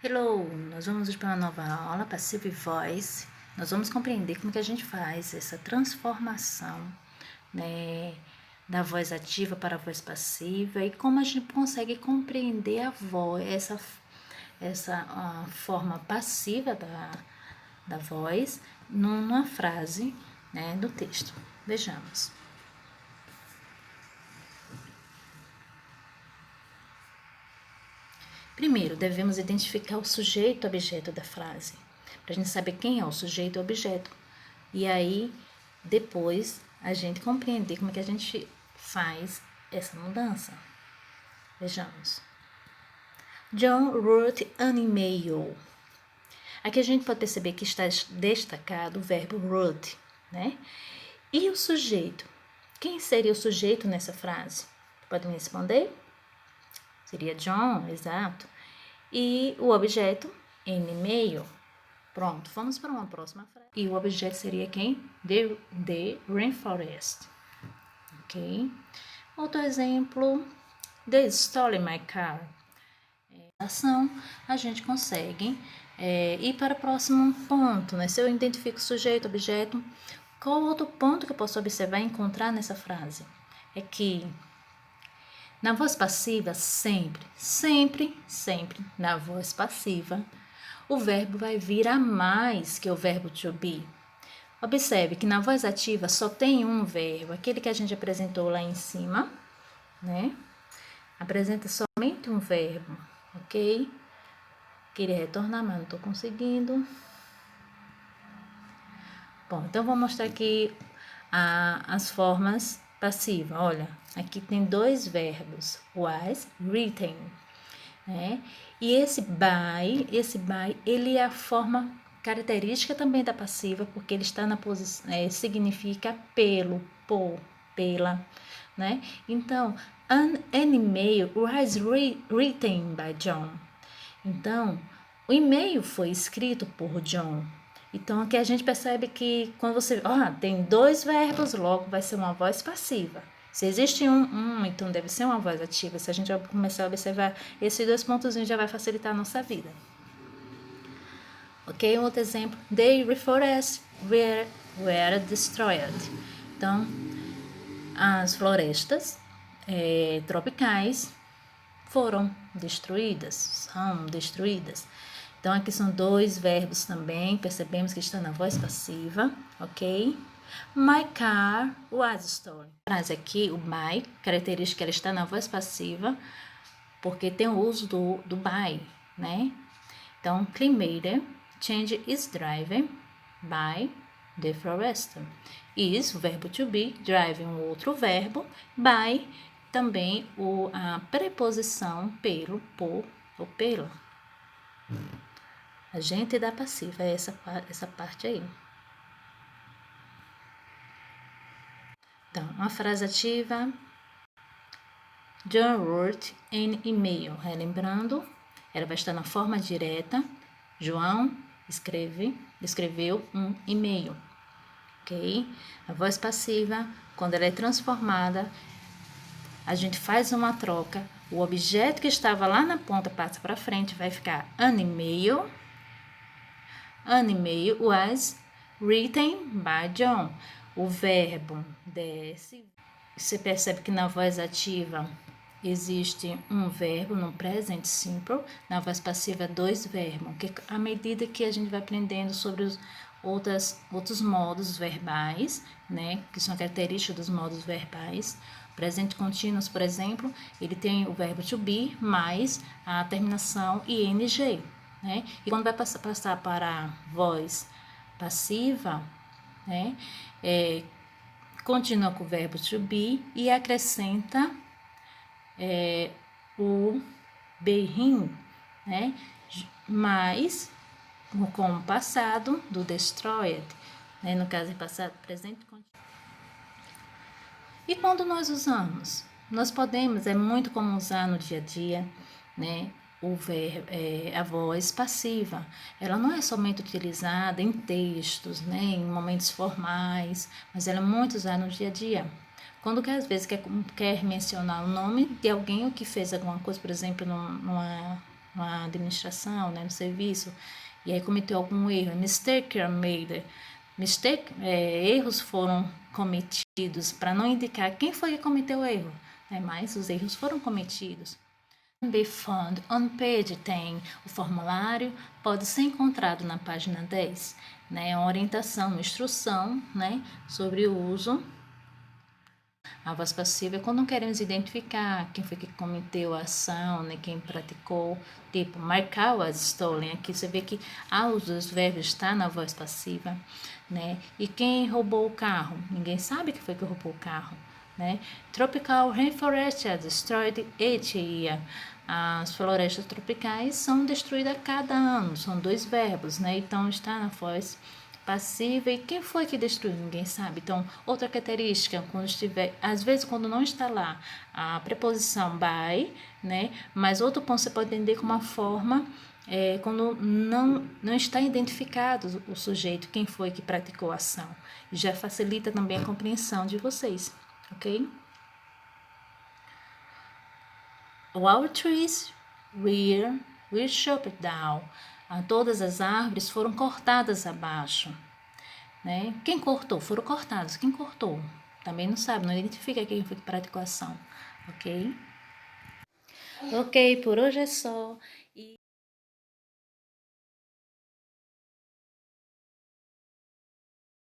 Hello! Nós vamos para uma nova aula, Passive Voice. Nós vamos compreender como que a gente faz essa transformação, né, da voz ativa para a voz passiva e como a gente consegue compreender a voz, essa forma passiva da voz numa frase, né, do texto. Vejamos. Primeiro, devemos identificar o sujeito e objeto da frase, para a gente saber quem é o sujeito e o objeto. E aí, depois, a gente compreender como é que a gente faz essa mudança. Vejamos. John wrote an email. Aqui a gente pode perceber que está destacado o verbo wrote, né? E o sujeito? Quem seria o sujeito nessa frase? Podem responder? Seria John, exato. E o objeto, an e-mail. Pronto, vamos para uma próxima frase. E o objeto seria quem? The rainforest. Ok? Outro exemplo. They stole my car. Ação, a gente consegue ir para o próximo ponto, né? Se eu identifico o sujeito, objeto, qual outro ponto que eu posso observar e encontrar nessa frase? É que na voz passiva, sempre, na voz passiva, o verbo vai vir a mais que o verbo to be. Observe que na voz ativa só tem um verbo, aquele que a gente apresentou lá em cima, né? Apresenta somente um verbo, ok? Queria retornar, mas não estou conseguindo. Bom, então vou mostrar aqui as formas passivas. Olha, aqui tem dois verbos, was, written, né? E esse by, ele é a forma característica também da passiva, porque ele está na posição, significa pelo, por, pela, né? Então, an e-mail was written by John. Então, o e-mail foi escrito por John. Então, aqui a gente percebe que quando você... tem dois verbos, logo vai ser uma voz passiva. Se existe então deve ser uma voz ativa. Se a gente vai começar a observar esses dois pontozinhos, já vai facilitar a nossa vida. Ok? Um outro exemplo. The rainforests were destroyed. Então, as florestas tropicais foram destruídas, são destruídas. Então, aqui são dois verbos também, percebemos que está na voz passiva, ok? My car was stolen. A frase aqui, o my, característica, ela está na voz passiva, porque tem o uso do by, né? Então, Climate change is driven by the forest. Is, o verbo to be, drive um outro verbo, by também a preposição pelo, por ou pela. Agente da passiva é essa parte aí. Então, uma frase ativa. John wrote an email. Relembrando, ela vai estar na forma direta. João escreveu um e-mail. Ok? A voz passiva, quando ela é transformada, a gente faz uma troca. O objeto que estava lá na ponta passa para frente, vai ficar an email. An email was written by John. O verbo desce. Você percebe que na voz ativa existe um verbo no present simple, na voz passiva dois verbos. Que à medida que a gente vai aprendendo sobre os outros modos verbais, né, que são características dos modos verbais. Presente contínuo, por exemplo, ele tem o verbo to be mais a terminação ing, né? E quando vai passar para a voz passiva, né, continua com o verbo to be e acrescenta o being, né? Mas com o passado do destroyed, né? No caso, é passado, presente, contínuo. E quando nós usamos? Nós podemos, é muito comum usar no dia a dia, né? A voz passiva. Ela não é somente utilizada em textos, né? Em momentos formais, mas ela é muito usada no dia a dia. Quando às vezes quer mencionar o nome de alguém ou que fez alguma coisa, por exemplo, na administração, né, no serviço, e aí cometeu algum erro. Mistake are made. Erros foram cometidos para não indicar quem foi que cometeu o erro, né, mas os erros foram cometidos. Be found on page 10. O formulário pode ser encontrado na página 10, né? Uma orientação, uma instrução, né, sobre o uso. A voz passiva é quando não queremos identificar quem foi que cometeu a ação, né, quem praticou, tipo, marcar was stolen. Aqui você vê que a uso dos verbos está na voz passiva, né? E quem roubou o carro? Ninguém sabe que foi que roubou o carro, né? Tropical rainforest are destroyed each year. As florestas tropicais são destruídas a cada ano. São 2 verbos, né? Então está na voz passiva. E quem foi que destruiu? Ninguém sabe. Então, outra característica, quando estiver, às vezes quando não está lá a preposição by, né? Mas outro ponto você pode entender como uma forma quando não está identificado o sujeito, quem foi que praticou a ação. Já facilita também a compreensão de vocês, ok? All trees were chopped down. Todas as árvores foram cortadas abaixo, né? Quem cortou? Foram cortados. Quem cortou? Também não sabe, não identifica quem foi que praticou a ação, ok? Ok, por hoje é só.